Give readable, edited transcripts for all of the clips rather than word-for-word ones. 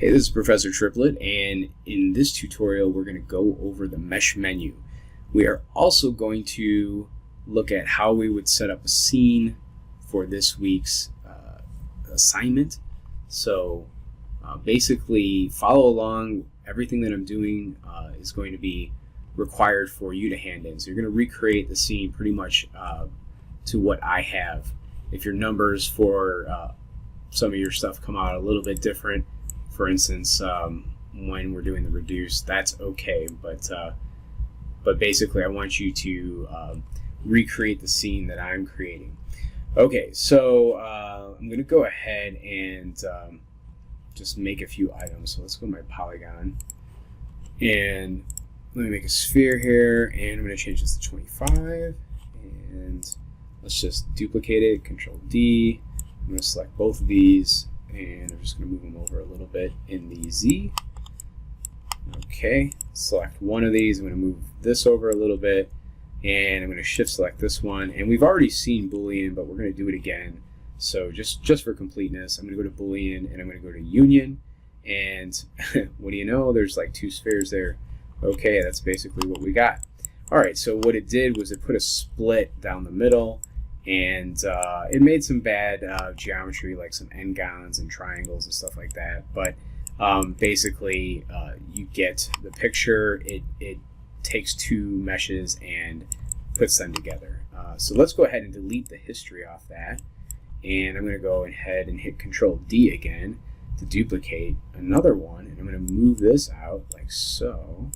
Hey, this is Professor Triplet, and in this tutorial we're going to go over the mesh menu. We are also going to look at how we would set up a scene for this week's assignment. So basically follow along. Everything that I'm doing is going to be required for you to hand in. So you're going to recreate the scene pretty much to what I have. If your numbers for some of your stuff come out a little bit different, for instance, when we're doing the reduce, that's okay, but basically I want you to recreate the scene that I'm creating. Okay, so I'm going to go ahead and just make a few items. So let's go to my polygon, and let me make a sphere here, and I'm going to change this to 25, and let's just duplicate it, Control D. I'm going to select both of these, and I'm just going to move them over a little bit in the Z. Okay, select one of these. I'm going to move this over a little bit, and I'm going to shift select this one. And we've already seen Boolean, but we're going to do it again. So just for completeness, I'm going to go to Boolean, and I'm going to go to Union. And what do you know? There's like two spheres there. Okay, that's basically what we got. All right, so what it did was it put a split down the middle, and it made some bad geometry, like some n-gons and triangles and stuff like that. But basically, you get the picture. It takes two meshes and puts them together. So let's go ahead and delete the history off that. And I'm going to go ahead and hit Control D again to duplicate another one. And I'm going to move this out like so.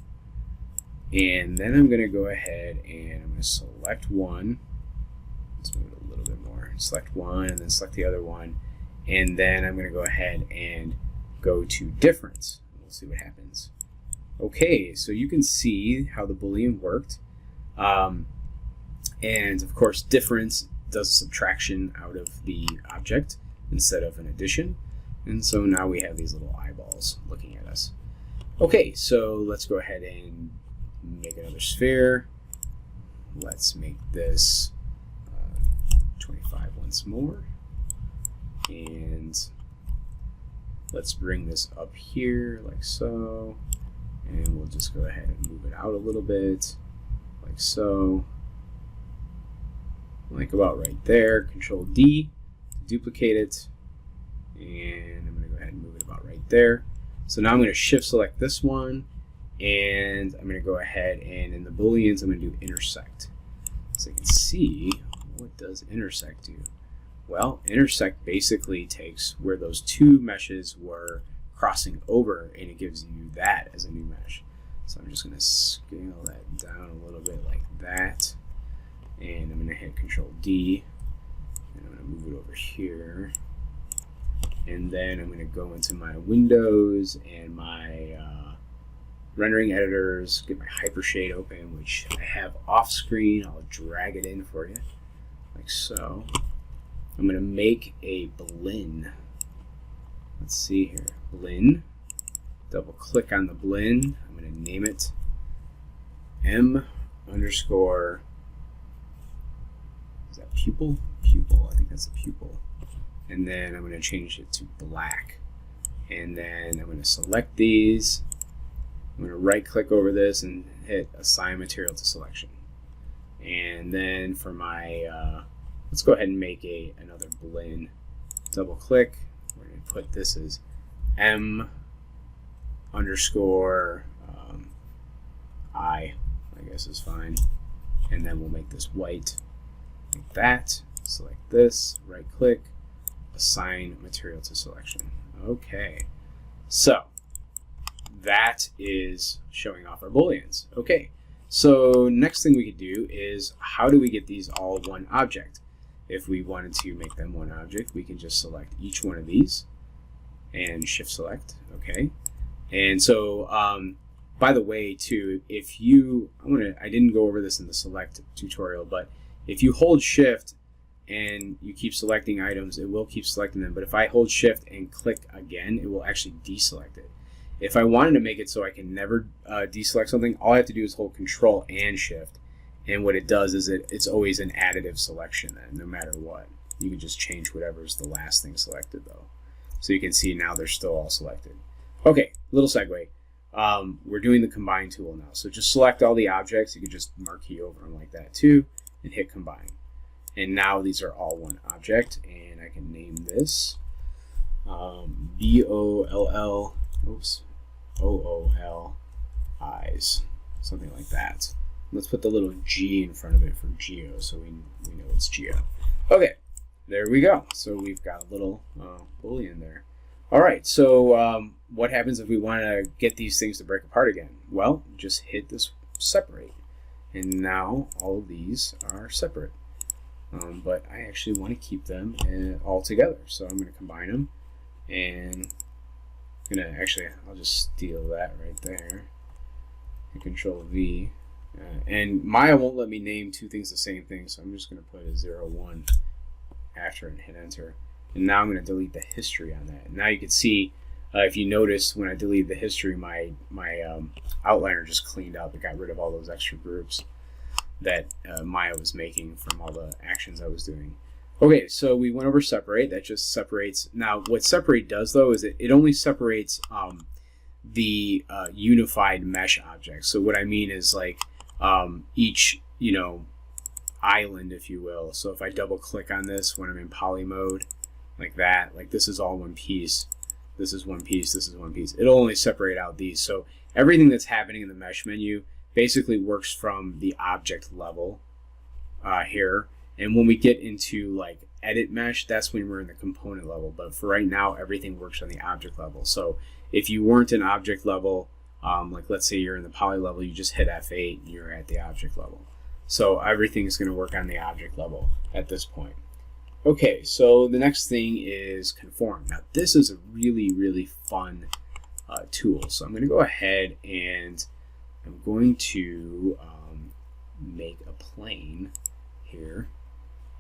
And then I'm going to go ahead and I'm going to select one. Let's move it a little bit more. Select one and then select the other one. And then I'm going to go ahead and go to difference. We'll see what happens. Okay, so you can see how the Boolean worked. And of course, difference does subtraction out of the object instead of an addition. And so now we have these little eyeballs looking at us. Okay, so let's go ahead and make another sphere. Let's make this 25 once more, and let's bring this up here like so, and we'll just go ahead and move it out a little bit like so, like about right there. Control D to duplicate it, and I'm going to go ahead and move it about right there. So now I'm going to shift select this one, and I'm going to go ahead and in the Booleans I'm going to do intersect. So you can see, what does intersect do? Well, intersect basically takes where those two meshes were crossing over, and it gives you that as a new mesh. So I'm just going to scale that down a little bit like that, and I'm going to hit Control D, and I'm going to move it over here, and then I'm going to go into my windows and my rendering editors, get my Hypershade open, which I have off screen. I'll drag it in for you like so. I'm going to make a blend. Let's see here. Blend. Double click on the blend. I'm going to name it M underscore, is that pupil? Pupil. I think that's a pupil. And then I'm going to change it to black. And then I'm going to select these. I'm going to right click over this and hit assign material to selection. And then for my, let's go ahead and make another blend. Double click. We're going to put this as M underscore I guess is fine. And then we'll make this white like that. Select this, right click, assign material to selection. Okay. So that is showing off our Booleans. Okay, so next thing we could do is, how do we get these all one object? If we wanted to make them one object, we can just select each one of these and shift select. Okay, and so by the way too, if you, I didn't go over this in the select tutorial, but if you hold shift and you keep selecting items, it will keep selecting them. But if I hold shift and click again, it will actually deselect it. If I wanted to make it so I can never deselect something, all I have to do is hold Control and Shift, and what it does is it's always an additive selection then, no matter what. You can just change whatever's the last thing selected though. So you can see now they're still all selected. Okay, little segue. We're doing the combine tool now. So just select all the objects. You can just marquee over them like that too and hit combine. And now these are all one object, and I can name this B-O-L-L, oops, O-O-L eyes, something like that. Let's put the little G in front of it for geo so we know it's geo. Okay, there we go. So we've got a little boolean there. All right, so what happens if we want to get these things to break apart again? Well, just hit this separate, and now all of these are separate. But I actually want to keep them all together, so I'm going to combine them, and I'll just steal that right there, and Control V, and Maya won't let me name two things the same thing, so I'm just going to put a 0, 1 after and hit enter. And now I'm going to delete the history on that. And now you can see, if you notice, when I deleted the history, my outliner just cleaned up. It got rid of all those extra groups that Maya was making from all the actions I was doing. Okay, so we went over separate. That just separates. Now, what separate does, though, is it only separates the unified mesh objects. So what I mean is like each, island, if you will. So if I double click on this when I'm in poly mode, like that, like this is all one piece. This is one piece. This is one piece. It'll only separate out these. So everything that's happening in the mesh menu basically works from the object level here. And when we get into like edit mesh, that's when we're in the component level. But for right now, everything works on the object level. So if you weren't in object level, like let's say you're in the poly level, you just hit F8 and you're at the object level. So everything is going to work on the object level at this point. Okay, so the next thing is Conform. Now this is a really, really fun tool. So I'm going to go ahead and I'm going to make a plane here,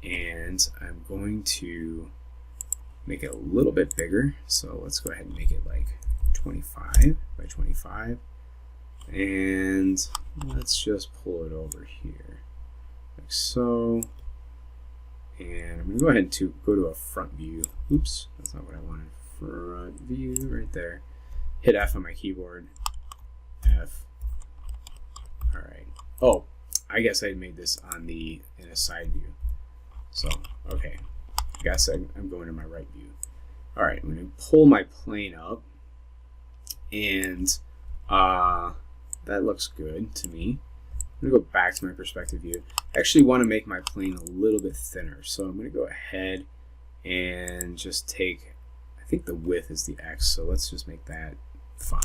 and I'm going to make it a little bit bigger. So let's go ahead and make it like 25 by 25, and let's just pull it over here like so. And I'm going to go ahead and go to a front view. Oops, that's not what I wanted. Front view right there. Hit F on my keyboard. F. All right. Oh, I guess I made this in a side view. So, okay. I guess I'm going to my right view. All right, I'm going to pull my plane up. And that looks good to me. I'm going to go back to my perspective view. I actually want to make my plane a little bit thinner. So I'm going to go ahead and just take, I think the width is the X. So let's just make that 5.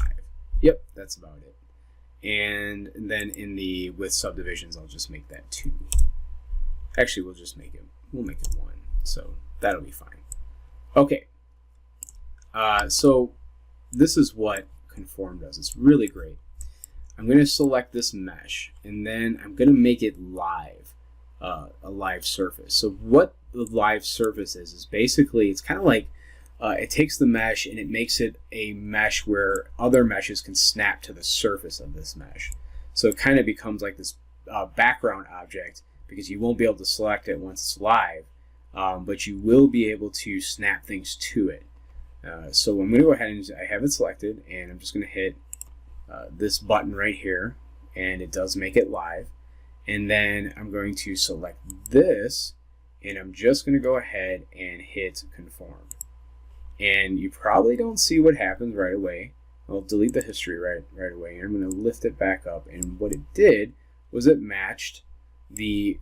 Yep, that's about it. And then in the width subdivisions, I'll just make that 2. Actually, we'll make it 1. So that'll be fine. Okay. So this is what Conform does. It's really great. I'm going to select this mesh, and then I'm going to make it live, a live surface. So what the live surface is basically, it's kind of like it takes the mesh and it makes it a mesh where other meshes can snap to the surface of this mesh. So it kind of becomes like this background object, because you won't be able to select it once it's live, but you will be able to snap things to it. So I'm going to go ahead and I have it selected, and I'm just going to hit this button right here, and it does make it live. And then I'm going to select this, and I'm just going to go ahead and hit Conform. And you probably don't see what happens right away. I'll delete the history right away, and I'm going to lift it back up. And what it did was it matched the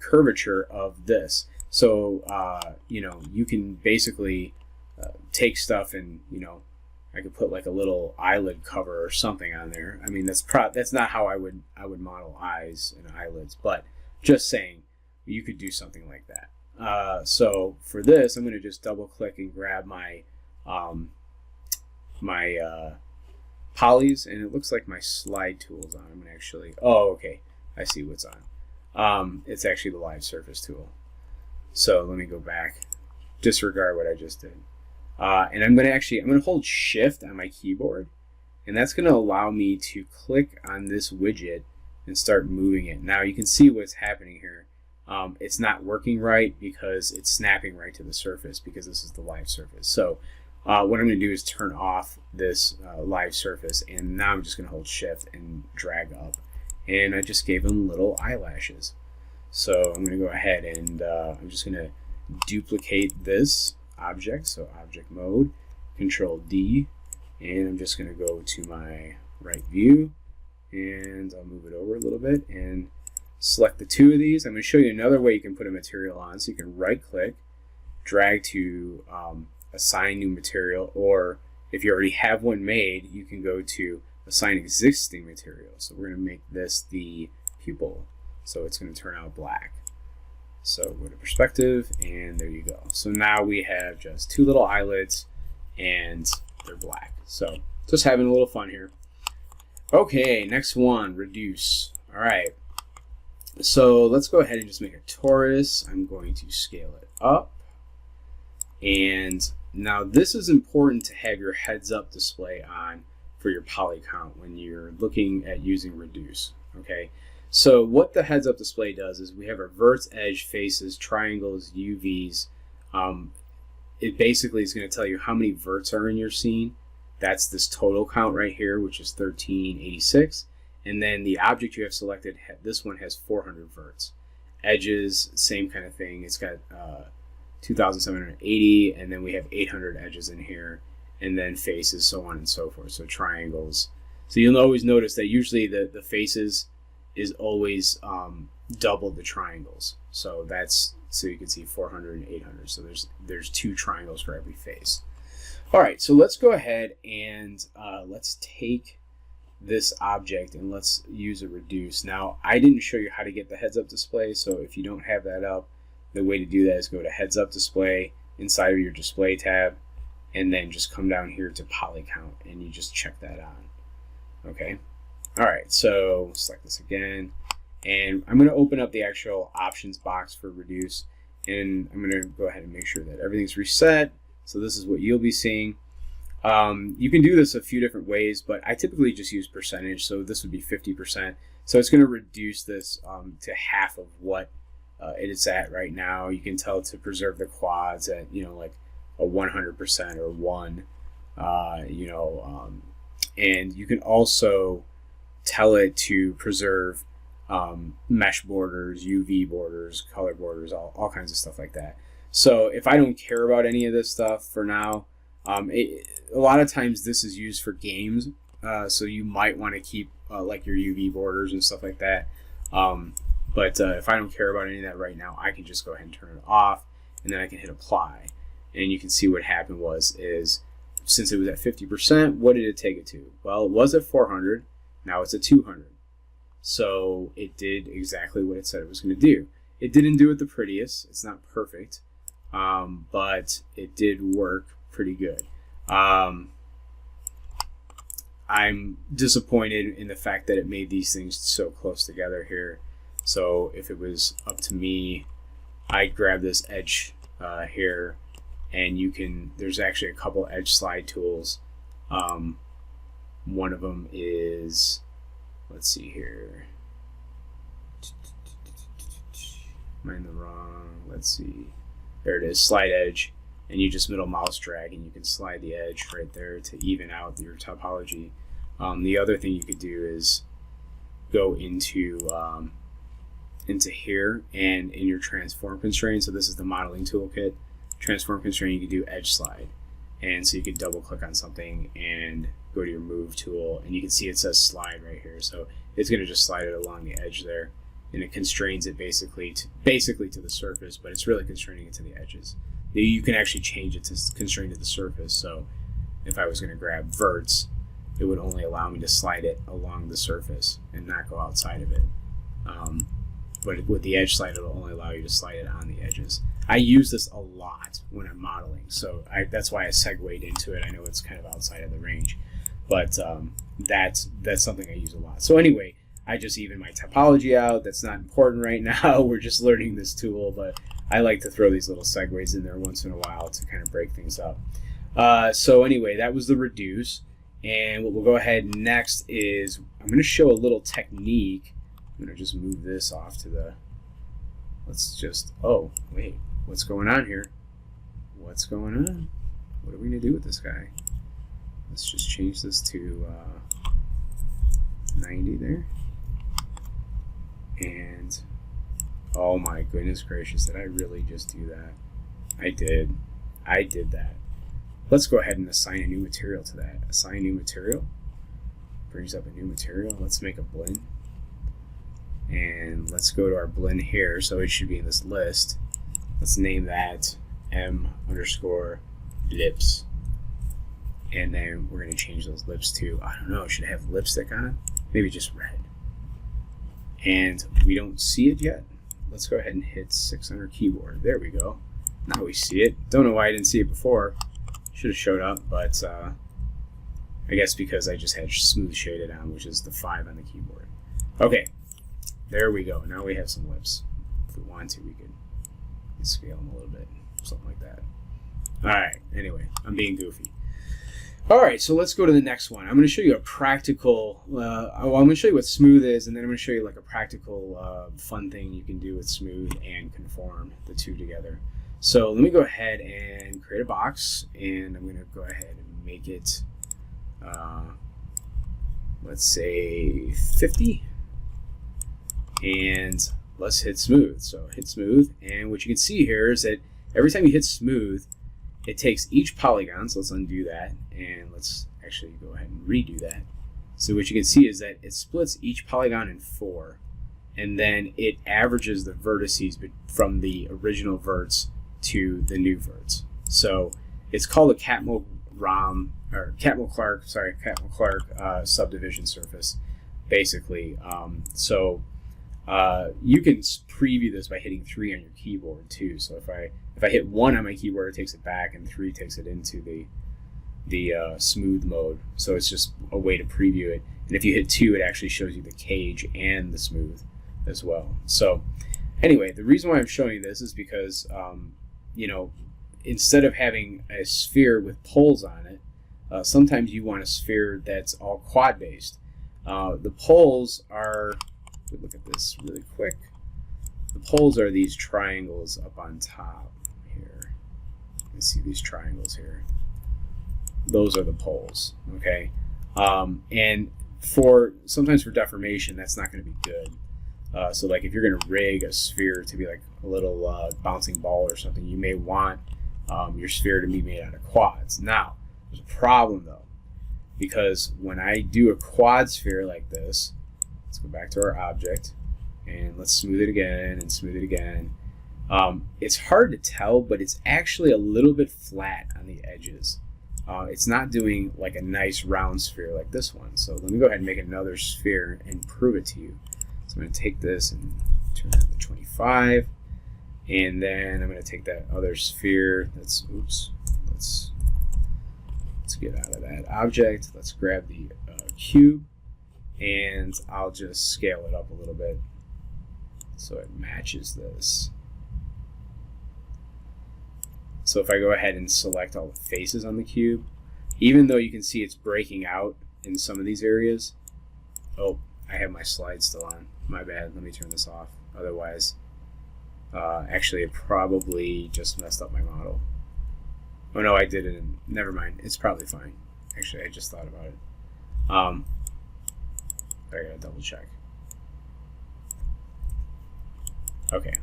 curvature of this. So you can basically take stuff and I could put like a little eyelid cover or something on there. I mean, that's not how I would model eyes and eyelids, but just saying you could do something like that. So for this, I'm going to just double click and grab my polys, and it looks like my slide tool's on. I'm going to actually, oh, okay, I see what's on. It's actually the live surface tool. So let me go back, disregard what I just did. And I'm going to hold Shift on my keyboard, and that's going to allow me to click on this widget and start moving it. Now you can see what's happening here. It's not working right because it's snapping right to the surface, because this is the live surface. So what I'm going to do is turn off this live surface, and now I'm just going to hold shift and drag up, and I just gave them little eyelashes. So I'm going to go ahead and I'm just going to duplicate this object, so object mode, control D, and I'm just going to go to my right view, and I'll move it over a little bit and select the two of these. I'm going to show you another way you can put a material on. So you can right click, drag to assign new material, or if you already have one made, you can go to assign existing material. So we're going to make this the pupil, so it's going to turn out black. So go to perspective, and there you go. So now we have just two little eyelids, and they're black. So just having a little fun here. Okay, next one, reduce. All right, so let's go ahead and just make a torus. I'm going to scale it up, and now this is important to have your heads up display on for your poly count when you're looking at using reduce. Okay, so what the heads up display does is we have our verts, edge, faces, triangles, UVs. It basically is going to tell you how many verts are in your scene. That's this total count right here, which is 1386. And then the object you have selected, this one has 400 verts. Edges, same kind of thing. It's got 2,780, and then we have 800 edges in here. And then faces, so on and so forth. So triangles. So you'll always notice that usually the faces is always double the triangles. So that's, so you can see 400 and 800. So there's two triangles for every face. All right, so let's go ahead and let's take this object and let's use a reduce. Now, I didn't show you how to get the heads up display, so if you don't have that up, the way to do that is go to heads up display inside of your display tab, and then just come down here to poly count, and you just check that on. Okay. All right, so select this again, and I'm going to open up the actual options box for reduce, and I'm going to go ahead and make sure that everything's reset. So this is what you'll be seeing. You can do this a few different ways, but I typically just use percentage. So this would be 50%. So it's going to reduce this to half of what it is at right now. You can tell to preserve the quads at, like a 100% or 1, and you can also tell it to preserve mesh borders, UV borders, color borders, all kinds of stuff like that. So if I don't care about any of this stuff for now, a lot of times this is used for games, so you might want to keep like your UV borders and stuff like that. But if I don't care about any of that right now, I can just go ahead and turn it off, and then I can hit apply. And you can see what happened is since it was at 50%, what did it take it to? Well, it was at 400, now it's at 200. So it did exactly what it said it was going to do. It didn't do it the prettiest, it's not perfect. But it did work pretty good. I'm disappointed in the fact that it made these things so close together here. So if it was up to me, I'd grab this edge here, and there's actually a couple edge slide tools. One of them is, let's see here. Am I in the wrong? Let's see. There it is, slide edge, and you just middle mouse drag, and you can slide the edge right there to even out your topology. The other thing you could do is go into here, and in your transform constraint, so this is the modeling toolkit, transform constraint, you can do edge slide. And so you can double click on something and go to your move tool, and you can see it says slide right here. So it's going to just slide it along the edge there, and it constrains it basically to the surface, but it's really constraining it to the edges. You can actually change it to constrain to the surface. So if I was going to grab verts, it would only allow me to slide it along the surface and not go outside of it. But with the edge slide, it'll only allow you to slide it on the edges. I use this a lot when I'm modeling, so that's why I segued into it. I know it's kind of outside of the range, but that's something I use a lot. So anyway, I just even my topology out. That's not important right now. We're just learning this tool, but I like to throw these little segues in there once in a while to kind of break things up. So anyway, that was the reduce. And what we'll go ahead next is I'm going to show a little technique. I'm going to just move this off to the, oh, wait, what's going on here? What's going on? what are we going to do with this guy? Let's just change this to 90 there. And oh my goodness gracious, did I really just do that? I did that. Let's go ahead and assign a new material to that. Assign new material. Brings up a new material. Let's make a blend. And let's go to our blend here. So it should be in this list. Let's name that m_lips. And then we're going to change those lips to, I don't know, should it have lipstick on it? Maybe just red. And we don't see it yet. Let's go ahead and hit 6 on our keyboard. There we go. Now we see it. Don't know why I didn't see it before. Should have showed up, but I guess because I just had smooth shaded on, which is the 5 on the keyboard. Okay, there we go. Now we have some lips. If we want to, we could scale them a little bit, something like that. All right, anyway, I'm being goofy. All right, so let's go to the next one. I'm going to show you a practical, I'm going to show you what smooth is, and then I'm going to show you like a practical fun thing you can do with smooth and conform, the two together. So let me go ahead and create a box, and I'm going to go ahead and make it, let's say 50, and let's hit smooth. So hit smooth, and what you can see here is that every time you hit smooth, it takes each polygon, so let's undo that, and let's actually go ahead and redo that. So what you can see is that it splits each polygon in 4, and then it averages the vertices from the original verts to the new verts. So it's called a Catmull-Clark subdivision surface, basically. You can preview this by hitting 3 on your keyboard too. So if I hit 1 on my keyboard, it takes it back, and 3 takes it into the smooth mode. So it's just a way to preview it. And if you hit 2, it actually shows you the cage and the smooth as well. So anyway, the reason why I'm showing this is because instead of having a sphere with poles on it, sometimes you want a sphere that's all quad based. The poles are, look at this really quick. The poles are these triangles up on top here. You can see these triangles here. Those are the poles, okay? And sometimes for deformation, that's not going to be good. So like if you're going to rig a sphere to be like a little bouncing ball or something, you may want your sphere to be made out of quads. Now, there's a problem though, because when I do a quad sphere like this, let's go back to our object, and let's smooth it again and smooth it again. It's hard to tell, but it's actually a little bit flat on the edges. It's not doing like a nice round sphere like this one. So let me go ahead and make another sphere and prove it to you. So I'm going to take this and turn it to 25, and then I'm going to take that other sphere. Let's get out of that object. Let's grab the cube, and I'll just scale it up a little bit so it matches this. So if I go ahead and select all the faces on the cube, even though you can see it's breaking out in some of these areas, oh, I have my slide still on. My bad, let me turn this off. Otherwise, actually it probably just messed up my model. Oh no, I did it, and never mind, it's probably fine. Actually, I just thought about it. I gotta double check. Okay,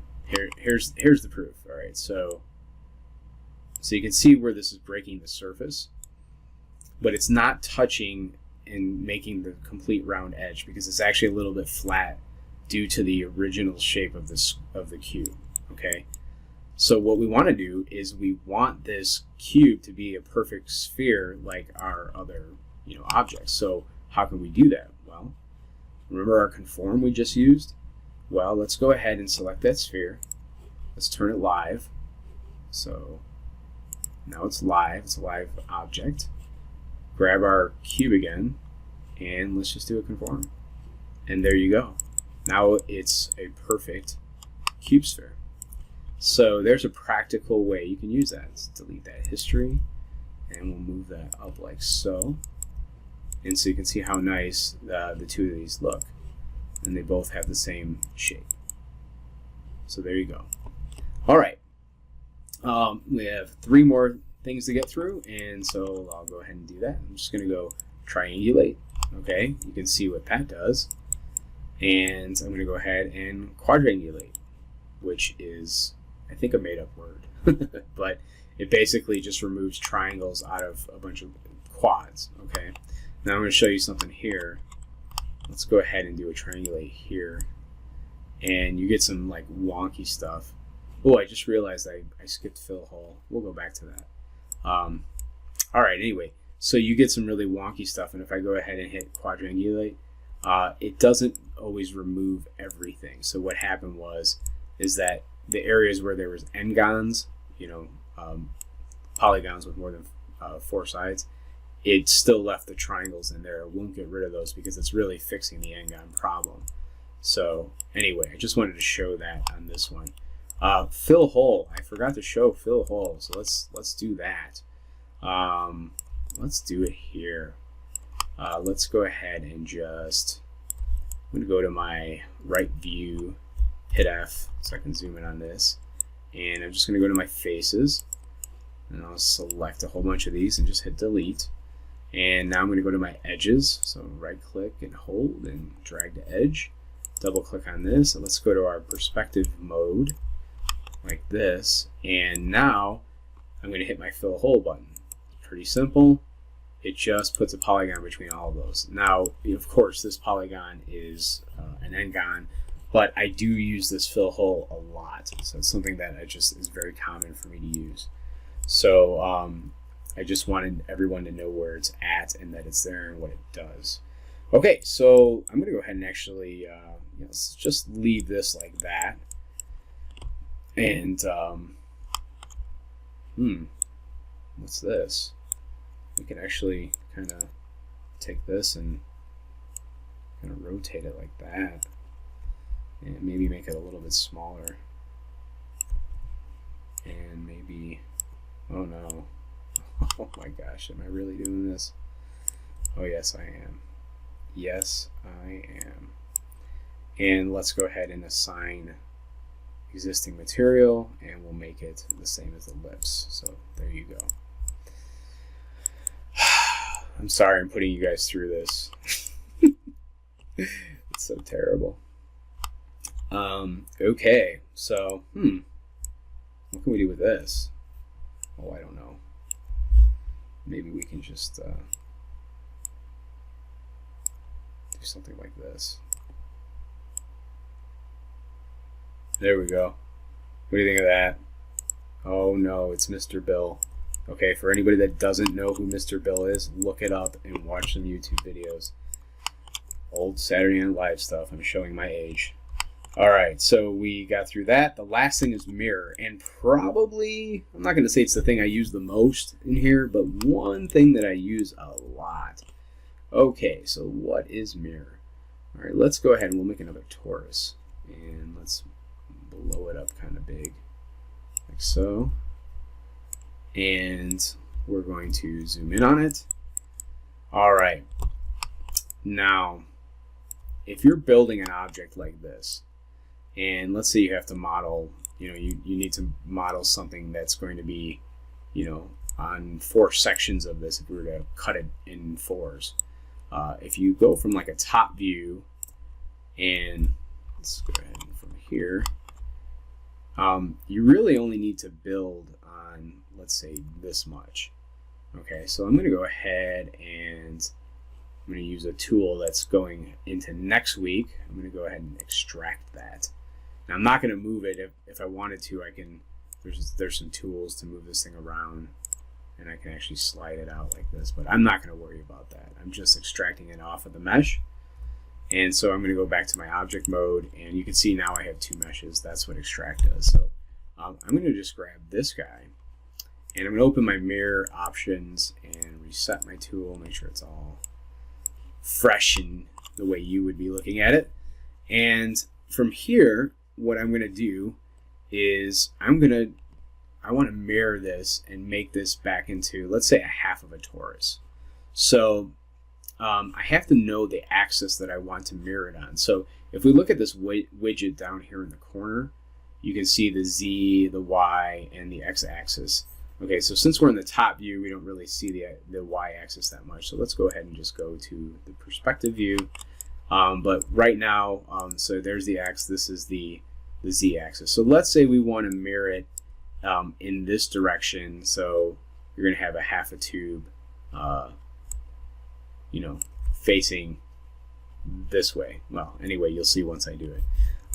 here's the proof. All right, so you can see where this is breaking the surface, but it's not touching and making the complete round edge because it's actually a little bit flat due to the original shape of the cube. Okay, so what we want to do is we want this cube to be a perfect sphere like our other objects. So how can we do that? Well, remember our conform we just used? Well, let's go ahead and select that sphere. Let's turn it live. So now it's live. It's a live object. Grab our cube again, and let's just do a conform. And there you go. Now it's a perfect cube sphere. So there's a practical way you can use that. Let's delete that history, and we'll move that up like so. And so you can see how nice the two of these look. And they both have the same shape. So there you go. All right. We have 3 more things to get through, and so I'll go ahead and do that. I'm just going to go triangulate. Okay, you can see what that does. And I'm going to go ahead and quadrangulate, which is, I think, a made-up word. But it basically just removes triangles out of a bunch of quads. Okay, now I'm going to show you something here. Let's go ahead and do a triangulate here. And you get some like wonky stuff. Oh, I just realized I skipped fill hole. We'll go back to that. All right, anyway, so you get some really wonky stuff, and if I go ahead and hit quadrangulate, it doesn't always remove everything. So what happened is that the areas where there was n-gons, polygons with more than 4 sides, it still left the triangles in there. It won't get rid of those because it's really fixing the n-gon problem. So anyway, I just wanted to show that on this one. Fill hole. I forgot to show fill hole, so let's do that. Let's do it here. Let's go ahead and just, I'm going to go to my right view, hit F so I can zoom in on this, and I'm just going to go to my faces, and I'll select a whole bunch of these and just hit delete. And now I'm going to go to my edges, so right click and hold and drag to edge, double click on this, and let's go to our perspective mode like this, and now I'm going to hit my fill hole button. Pretty simple. It just puts a polygon between all of those. Now, of course, this polygon is an n-gon, but I do use this fill hole a lot. So it's something that is very common for me to use. So I just wanted everyone to know where it's at and that it's there and what it does. Okay, so I'm going to go ahead and actually let's just leave this like that. And what's this? We can actually kind of take this and kind of rotate it like that, and maybe make it a little bit smaller. And maybe, oh no, oh my gosh, am I really doing this? Oh yes, I am. Yes, I am. And let's go ahead and assign existing material, and we'll make it the same as the lips. So there you go. I'm sorry I'm putting you guys through this. It's so terrible. Okay, so what can we do with this? Oh, I don't know. Maybe we can just do something like this. There we go. What do you think of that? Oh no, it's Mr. Bill. Okay, for anybody that doesn't know who Mr. Bill is, look it up and watch some YouTube videos. Old Saturday Night Live stuff. I'm showing my age. Alright, so we got through that. The last thing is mirror. And probably, I'm not going to say it's the thing I use the most in here, but one thing that I use a lot. Okay, so what is mirror? Alright, let's go ahead and we'll make another torus. And let's blow it up kind of big. Like so. And we're going to zoom in on it. All right. Now, if you're building an object like this, and let's say you have to model, you need to model something that's going to be, on 4 sections of this, if we were to cut it in 4s. If you go from like a top view, and let's go ahead from here, you really only need to build on, let's say, this much. Okay, so I'm going to go ahead and I'm going to use a tool that's going into next week. I'm going to go ahead and extract that. Now I'm not going to move it. If I wanted to, I can. There's some tools to move this thing around, and I can actually slide it out like this. But I'm not going to worry about that. I'm just extracting it off of the mesh. And so I'm going to go back to my object mode, and you can see now I have 2 meshes. That's what extract does. So I'm going to just grab this guy, and I'm going to open my mirror options and reset my tool, make sure it's all fresh in the way you would be looking at it. And from here, what I'm going to do is I want to mirror this and make this back into, let's say, a half of a torus. So I have to know the axis that I want to mirror it on. So if we look at this widget down here in the corner, you can see the Z, the Y, and the X axis Okay, so since we're in the top view, we don't really see the y-axis that much. So let's go ahead and just go to the perspective view. But right now, so there's the x, this is the z-axis. So let's say we want to mirror it in this direction. So you're going to have a half a tube, you know, facing this way. Well, anyway, you'll see once I do it.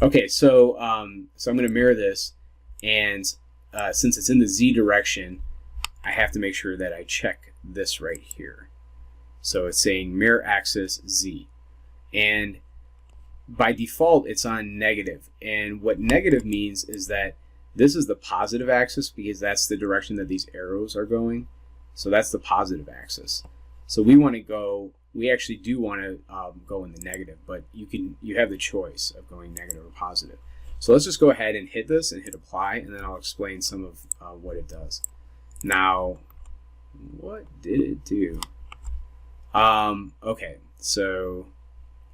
Okay, so so I'm going to mirror this, and since it's in the z direction, I have to make sure that I check this right here. So it's saying mirror axis z, and by default it's on negative. And what negative means is that this is the positive axis because that's the direction that these arrows are going. So that's the positive axis. So we actually do want to go in the negative, but you have the choice of going negative or positive. So let's just go ahead and hit this and hit apply, and then I'll explain some of what it does. Now, what did it do? Okay, so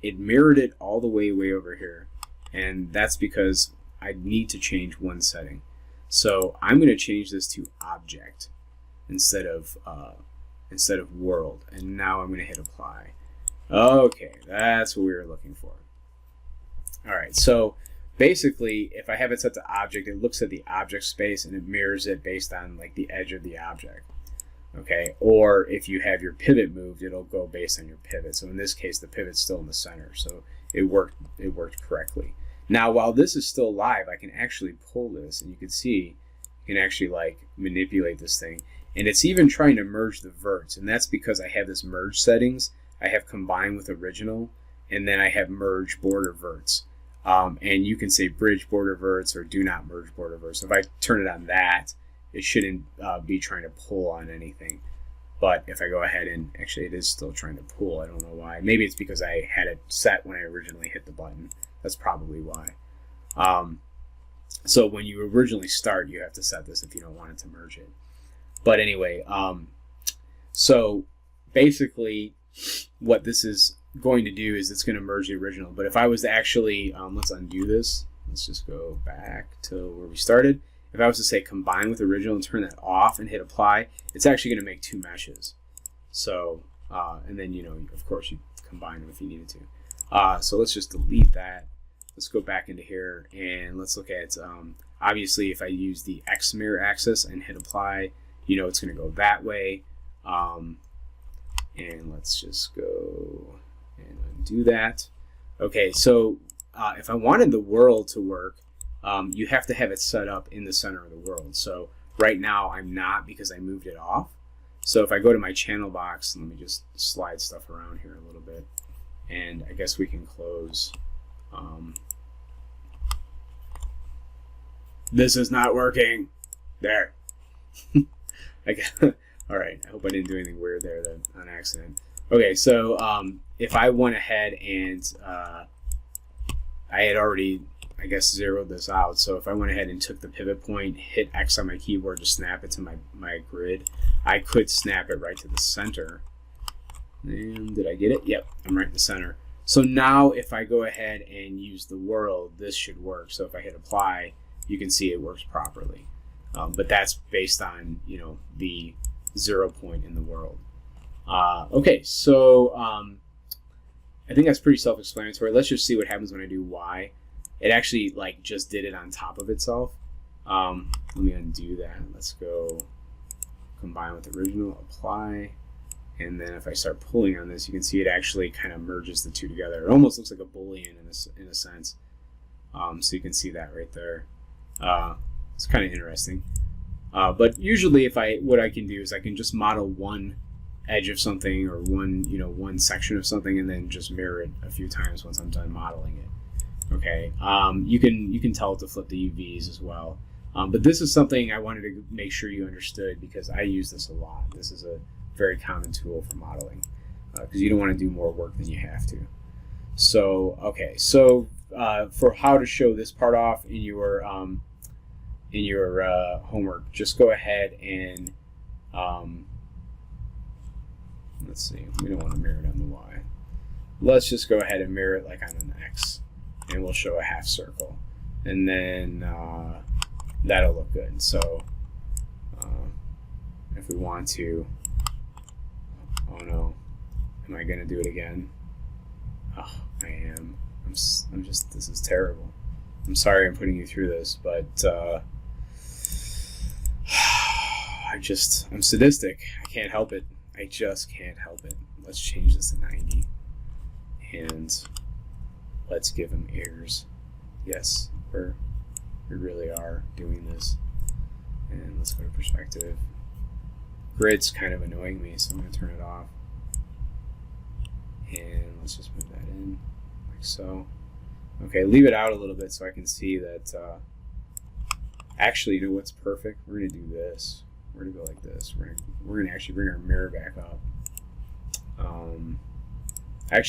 it mirrored it all the way over here, and that's because I need to change one setting. So I'm going to change this to object instead of world, and now I'm going to hit apply. Okay, that's what we were looking for. All right, so basically, if I have it set to object, it looks at the object space and it mirrors it based on like the edge of the object. Okay, or if you have your pivot moved, it'll go based on your pivot. So in this case, the pivot's still in the center, so it worked correctly. Now, while this is still live, I can actually pull this, and you can see you can actually like manipulate this thing. And it's even trying to merge the verts, and that's because I have this merge settings. I have combine with original, and then I have merge border verts. And you can say bridge border verts or do not merge border verts. So if I turn it on that, it shouldn't be trying to pull on anything. But if I go ahead and actually it is still trying to pull, I don't know why. Maybe it's because I had it set when I originally hit the button. That's probably why. So when you originally start, you have to set this if you don't want it to merge it. But anyway, so basically what this is going to do is it's going to merge the original. But if I was to actually, let's undo this. Let's just go back to where we started. If I was to say combine with original and turn that off and hit apply, it's actually going to make two meshes. So, and then, you know, of course you combine them if you needed to. So let's just delete that. Let's go back into here and let's look at, obviously if I use the X mirror axis and hit apply, you know, it's going to go that way. And let's just go and undo that. Okay, so if I wanted the world to work, you have to have it set up in the center of the world. So right now I'm not because I moved it off. So if I go to my channel box, let me just slide stuff around here a little bit, and I guess we can close. This is not working. There. All right, I hope I didn't do anything weird there on accident. Okay, so if I went ahead and I had already, I guess, zeroed this out. So if I went ahead and took the pivot point, hit X on my keyboard to snap it to my grid, I could snap it right to the center. And did I get it? Yep, I'm right in the center. So now if I go ahead and use the world, this should work. So if I hit apply, you can see it works properly. But that's based on, you know, the 0 point in the world. Okay, so I think that's pretty self-explanatory. Let's just see what happens when I do Y. It actually like just did it on top of itself. Let me undo that. Let's go combine with original, apply, and then if I start pulling on this, you can see it actually kind of merges the two together. It almost looks like a Boolean in a sense. So you can see that right there. It's kind of interesting. But usually what I can do is I can just model one edge of something or one section of something and then just mirror it a few times once I'm done modeling it. Okay. You can tell it to flip the UVs as well. But this is something I wanted to make sure you understood because I use this a lot. This is a very common tool for modeling because you don't want to do more work than you have to. So okay, so for how to show this part off in your homework, just go ahead and let's see, we don't want to mirror it on the Y. Let's just go ahead and mirror it like on an X, and we'll show a half circle, and then that'll look good. So if we want to. Oh no, am I gonna do it again? Oh, I am. I'm just, this is terrible. I'm sorry I'm putting you through this, but I'm sadistic. I can't help it. I just can't help it. Let's change this to 90. And let's give him ears. Yes, we really are doing this. And let's go to perspective. Grid's kind of annoying me, so I'm going to turn it off. And let's just move that in, like so. Okay, leave it out a little bit so I can see that. Actually, you know what's perfect? We're going to do this. We're going to go like this. We're going to actually bring our mirror back up. I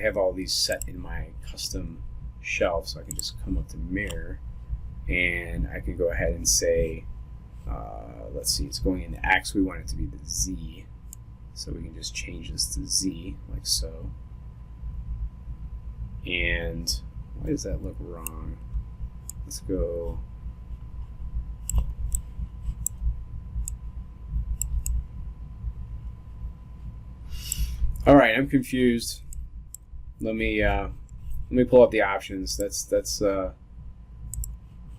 have all these set in my custom shelf, so I can just come up to mirror, and I can go ahead and say, let's see, it's going into X. We want it to be the Z, so we can just change this to Z, like so. And why does that look wrong? Let's go. All right, I'm confused. Let me pull up the options. This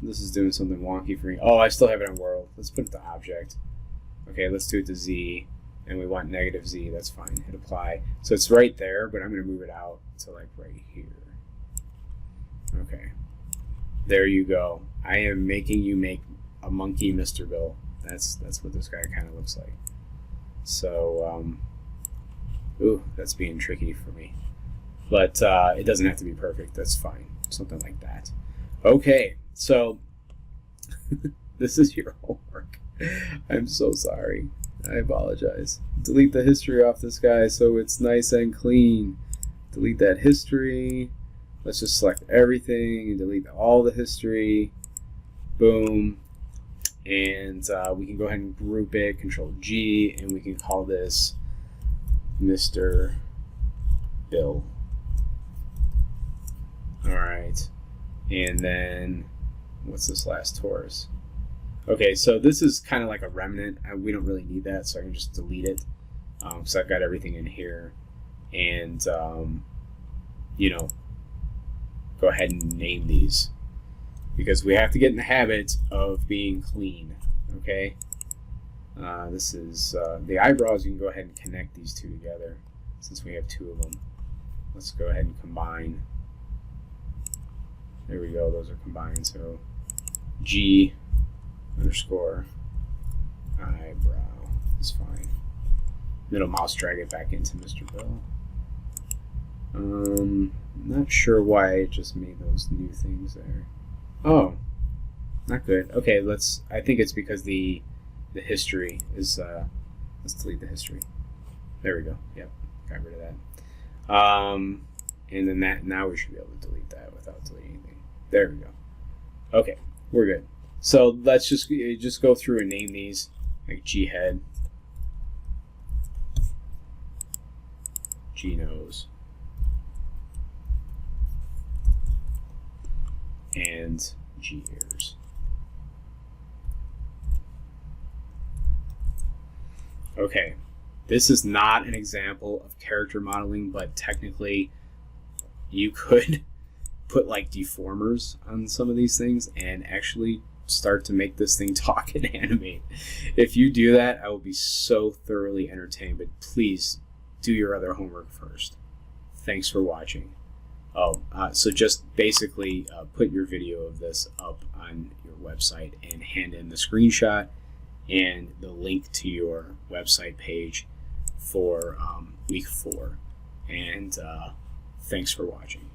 is doing something wonky for me. Oh, I still have it on world. Let's put it to object. Okay, let's do it to Z, and we want negative Z. That's fine. Hit apply. So it's right there, but I'm going to move it out to like right here. Okay, there you go. I am making you make a monkey, Mr. Bill. That's what this guy kind of looks like. So, ooh, that's being tricky for me. But it doesn't have to be perfect. That's fine. Something like that. Okay, so this is your homework. I'm so sorry. I apologize. Delete the history off this guy so it's nice and clean. Delete that history. Let's just select everything and delete all the history. Boom. And we can go ahead and group it, Control G, and we can call this Mr. Bill. All right. And then what's this last Taurus? Okay, so this is kind of like a remnant. We don't really need that, so I can just delete it because I've got everything in here. And, you know, go ahead and name these because we have to get in the habit of being clean, okay? This is the eyebrows. You can go ahead and connect these two together since we have two of them. Let's go ahead and combine. There we go. Those are combined. So G underscore eyebrow is fine. Middle mouse drag it back into Mr. Bill. Not sure why it just made those new things there. Oh, not good. Okay, I think it's because the history is, let's delete the history. There we go. Yep, got rid of that. And then now we should be able to delete that without deleting anything. There we go. Okay, we're good. So let's just go through and name these, like G head, G nose, and G ears. Okay, this is not an example of character modeling, but technically you could put like deformers on some of these things and actually start to make this thing talk and animate. If you do that, I will be so thoroughly entertained, but please do your other homework first. Thanks for watching. So just basically put your video of this up on your website and hand in the screenshot and the link to your website page for week 4. And thanks for watching.